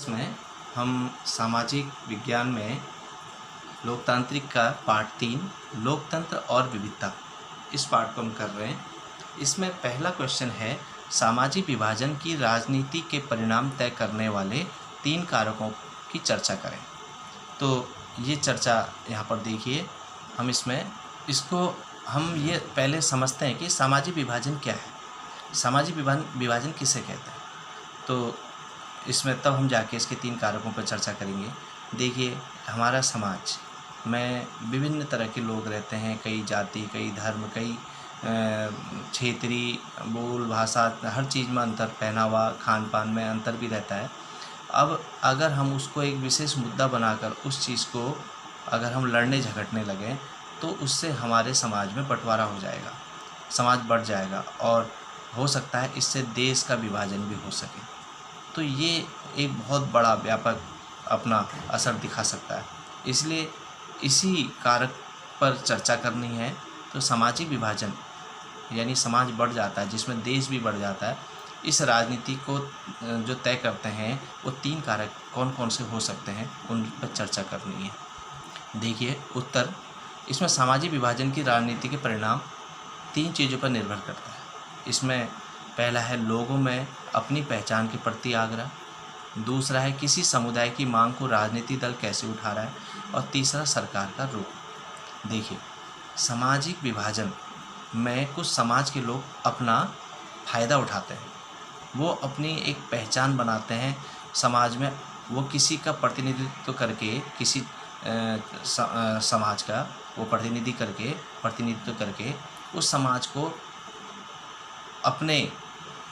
इसमें हम सामाजिक विज्ञान में लोकतांत्रिक का पार्ट 3 लोकतंत्र और विविधता, इस पार्ट को हम कर रहे हैं। इसमें पहला क्वेश्चन है, सामाजिक विभाजन की राजनीति के परिणाम तय करने वाले 3 कारकों की चर्चा करें। तो ये चर्चा यहाँ पर देखिए, हम हम ये पहले समझते हैं कि सामाजिक विभाजन क्या है, सामाजिक विभाजन किसे कहते हैं। तो इसमें तब हम जाके इसके 3 कारकों पर चर्चा करेंगे। देखिए, हमारा समाज में विभिन्न तरह के लोग रहते हैं, कई जाति, कई धर्म, कई क्षेत्रीय बोल भाषा, हर चीज़ में अंतर, पहनावा, खान पान में अंतर भी रहता है। अब अगर हम उसको एक विशेष मुद्दा बनाकर उस चीज़ को अगर हम लड़ने झगड़ने लगें तो उससे हमारे समाज में बंटवारा हो जाएगा, समाज बढ़ जाएगा और हो सकता है इससे देश का विभाजन भी हो सके। तो ये एक बहुत बड़ा व्यापक अपना असर दिखा सकता है। इसलिए इसी कारक पर चर्चा करनी है। तो सामाजिक विभाजन यानी समाज बढ़ जाता है, जिसमें देश भी बढ़ जाता है। इस राजनीति को जो तय करते हैं वो 3 कारक कौन कौन से हो सकते हैं, उन पर चर्चा करनी है। देखिए उत्तर, इसमें सामाजिक विभाजन की राजनीति के परिणाम 3 चीज़ों पर निर्भर करता है। इसमें पहला है लोगों में अपनी पहचान के प्रति आग्रह, दूसरा है किसी समुदाय की मांग को राजनीतिक दल कैसे उठा रहा है, और तीसरा सरकार का रुख। देखिए, सामाजिक विभाजन में कुछ समाज के लोग अपना फ़ायदा उठाते हैं, वो अपनी एक पहचान बनाते हैं समाज में, वो किसी का प्रतिनिधित्व करके, किसी समाज का वो प्रतिनिधित्व करके उस समाज को अपने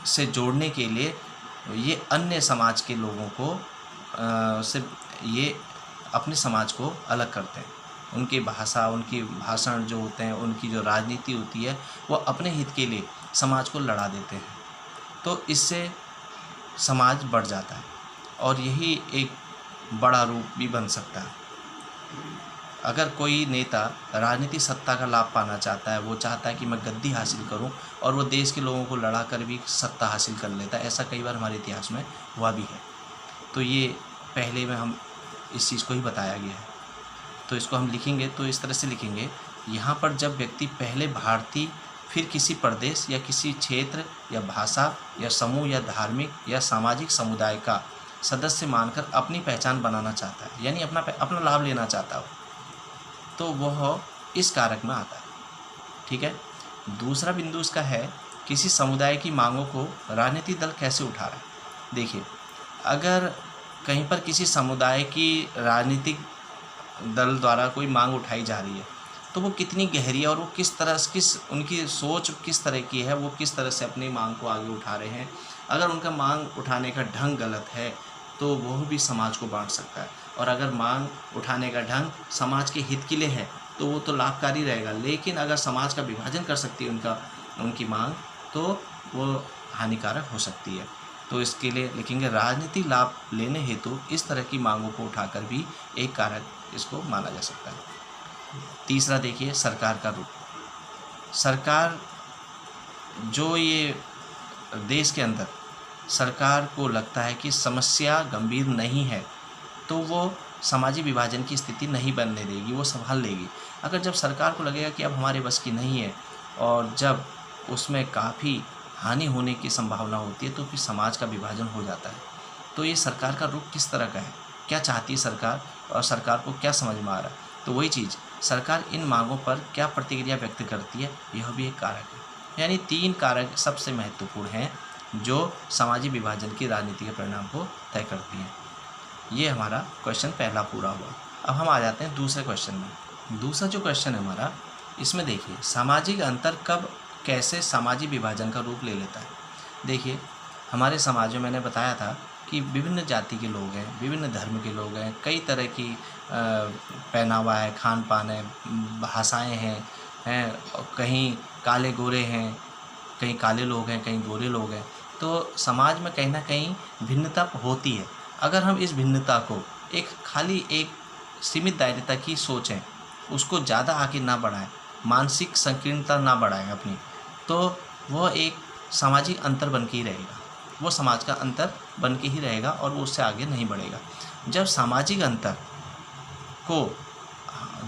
से जोड़ने के लिए ये अन्य समाज के लोगों को से ये अपने समाज को अलग करते हैं। उनकी भाषा, उनकी भाषण जो होते हैं, उनकी जो राजनीति होती है, वो अपने हित के लिए समाज को लड़ा देते हैं। तो इससे समाज बढ़ जाता है और यही एक बड़ा रूप भी बन सकता है। अगर कोई नेता राजनीतिक सत्ता का लाभ पाना चाहता है, वो चाहता है कि मैं गद्दी हासिल करूं, और वो देश के लोगों को लड़ा कर भी सत्ता हासिल कर लेता है। ऐसा कई बार हमारे इतिहास में हुआ भी है। तो ये पहले में हम इस चीज़ को ही बताया गया है। तो इसको हम लिखेंगे तो इस तरह से लिखेंगे, यहाँ पर जब व्यक्ति पहले भारतीय, फिर किसी प्रदेश या किसी क्षेत्र या भाषा या समूह या धार्मिक या सामाजिक समुदाय का सदस्य मानकर अपनी पहचान बनाना चाहता है, यानी अपना लाभ लेना चाहता है, तो वह इस कारक में आता है। ठीक है। दूसरा बिंदु इसका है, किसी समुदाय की मांगों को राजनीतिक दल कैसे उठा रहा है। देखिए, अगर कहीं पर किसी समुदाय की राजनीतिक दल द्वारा कोई मांग उठाई जा रही है तो वो कितनी गहरी है और वो उनकी सोच किस तरह की है, वो किस तरह से अपनी मांग को आगे उठा रहे हैं। अगर उनका मांग उठाने का ढंग गलत है तो वह भी समाज को बांट सकता है, और अगर मांग उठाने का ढंग समाज के हित के लिए है तो वो तो लाभकारी रहेगा। लेकिन अगर समाज का विभाजन कर सकती है उनकी मांग, तो वो हानिकारक हो सकती है। तो इसके लिए लिखेंगे, राजनीतिक लाभ लेने हेतु इस तरह की मांगों को उठाकर भी एक कारक इसको माना जा सकता है। तीसरा देखिए, सरकार का रुख। सरकार जो ये देश के अंदर सरकार को लगता है कि समस्या गंभीर नहीं है तो वो सामाजिक विभाजन की स्थिति नहीं बनने देगी, वो संभाल लेगी। अगर जब सरकार को लगेगा कि अब हमारे बस की नहीं है और जब उसमें काफ़ी हानि होने की संभावना होती है तो फिर समाज का विभाजन हो जाता है। तो ये सरकार का रुख किस तरह का है, क्या चाहती है सरकार और सरकार को क्या समझ में आ रहा है, तो वही चीज़ सरकार इन मांगों पर क्या प्रतिक्रिया व्यक्त करती है, यह भी एक कारक है। यानी 3 कारक सबसे महत्वपूर्ण हैं जो सामाजिक विभाजन की राजनीति के परिणाम को तय करती हैं। ये हमारा क्वेश्चन पहला पूरा हुआ। अब हम आ जाते हैं दूसरे क्वेश्चन में। दूसरा जो क्वेश्चन है हमारा, इसमें देखिए, सामाजिक अंतर कब कैसे सामाजिक विभाजन का रूप ले लेता है। देखिए, हमारे समाज में मैंने बताया था कि विभिन्न जाति के लोग हैं, विभिन्न धर्म के लोग हैं, कई तरह की पहनावा है, खान पान है, भाषाएँ हैं, कहीं काले गोरे हैं, कहीं काले लोग हैं, कहीं गोरे लोग हैं। तो समाज में कहीं ना कहीं भिन्नता होती है। अगर हम इस भिन्नता को खाली एक सीमित दायरे तक ही सोचें, उसको ज़्यादा आगे ना बढ़ाएं, मानसिक संकीर्णता ना बढ़ाएं अपनी, तो वह एक सामाजिक अंतर बन के ही रहेगा। वो समाज का अंतर बन के ही रहेगा और वो उससे आगे नहीं बढ़ेगा। जब सामाजिक अंतर को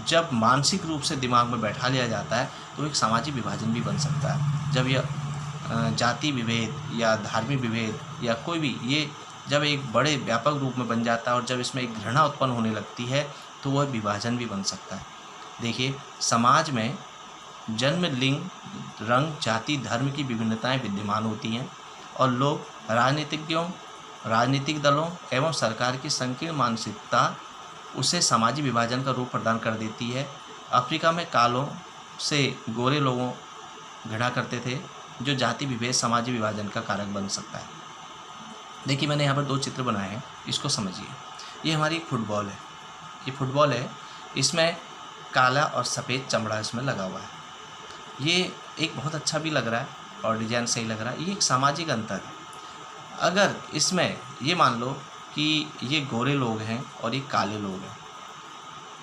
जब मानसिक रूप से दिमाग में बैठा लिया जाता है तो एक सामाजिक विभाजन भी बन सकता है। जब यह जाति विभेद या धार्मिक विभेद या कोई भी ये जब एक बड़े व्यापक रूप में बन जाता है और जब इसमें एक घृणा उत्पन्न होने लगती है तो वह विभाजन भी बन सकता है। देखिए, समाज में जन्म, लिंग, रंग, जाति, धर्म की विभिन्नताएं विद्यमान होती हैं और लोग राजनीतिज्ञों, राजनीतिक दलों एवं सरकार की संकीर्ण मानसिकता उसे सामाजिक विभाजन का रूप प्रदान कर देती है। अफ्रीका में कालों से गोरे लोगों घृणा करते थे, जो जाति विभेद सामाजिक विभाजन का कारक बन सकता है। देखिए, मैंने यहाँ पर 2 चित्र बनाए हैं, इसको समझिए। ये हमारी फुटबॉल है, ये फुटबॉल है, इसमें काला और सफ़ेद चमड़ा इसमें लगा हुआ है। ये एक बहुत अच्छा भी लग रहा है और डिज़ाइन सही लग रहा है। ये एक सामाजिक अंतर है। अगर इसमें ये मान लो कि ये गोरे लोग हैं और ये काले लोग हैं,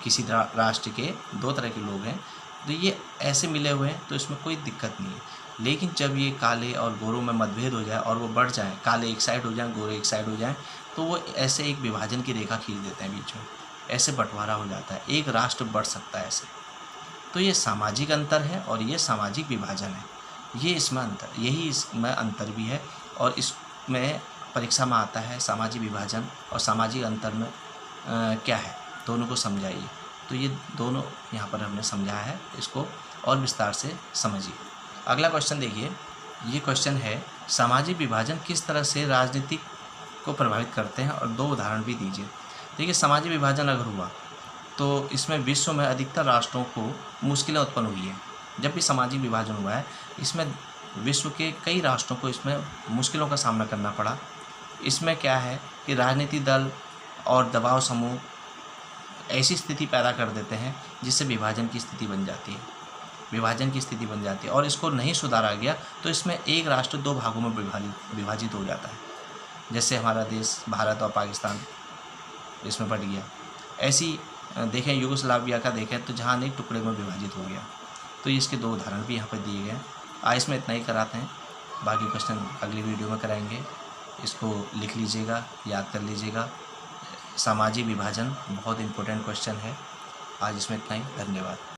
किसी राष्ट्र के 2 तरह के लोग हैं, तो ये ऐसे मिले हुए हैं तो इसमें कोई दिक्कत नहीं है। लेकिन जब ये काले और गोरों में मतभेद हो जाए और वो बढ़ जाएँ, काले एक साइड हो जाएँ, गोरे एक साइड हो जाएँ, तो वो ऐसे एक विभाजन की रेखा खींच देते हैं बीच में, ऐसे बंटवारा हो जाता है, एक राष्ट्र बढ़ सकता है ऐसे। तो ये सामाजिक अंतर है और ये सामाजिक विभाजन है, ये इसमें अंतर, यही इसमें अंतर भी है। और इसमें परीक्षा में आता है सामाजिक विभाजन और सामाजिक अंतर में क्या है, दोनों को समझाइए। तो ये दोनों यहाँ पर हमने समझाया है, इसको और विस्तार से समझिए। अगला क्वेश्चन देखिए, ये क्वेश्चन है सामाजिक विभाजन किस तरह से राजनीति को प्रभावित करते हैं और 2 उदाहरण भी दीजिए। देखिए, सामाजिक विभाजन अगर हुआ तो इसमें विश्व में अधिकतर राष्ट्रों को मुश्किलें उत्पन्न हुई है। जब भी सामाजिक विभाजन हुआ है, इसमें विश्व के कई राष्ट्रों को इसमें मुश्किलों का सामना करना पड़ा। इसमें क्या है कि राजनीतिक दल और दबाव समूह ऐसी स्थिति पैदा कर देते हैं जिससे विभाजन की स्थिति बन जाती है, विभाजन की स्थिति बन जाती है और इसको नहीं सुधारा गया तो इसमें एक राष्ट्र 2 भागों में विभाजित हो जाता है। जैसे हमारा देश भारत और पाकिस्तान इसमें बट गया। ऐसी देखें यूगोस्लाविया का देखें तो जहाँ अनेक टुकड़े में विभाजित हो गया। तो इसके 2 उदाहरण भी यहाँ पर दिए गए हैं। आज इसमें इतना ही कराते हैं, बाकी क्वेश्चन अगली वीडियो में कराएंगे। इसको लिख लीजिएगा, याद कर लीजिएगा। सामाजिक विभाजन बहुत इम्पोर्टेंट क्वेश्चन है। आज इसमें इतना ही, धन्यवाद।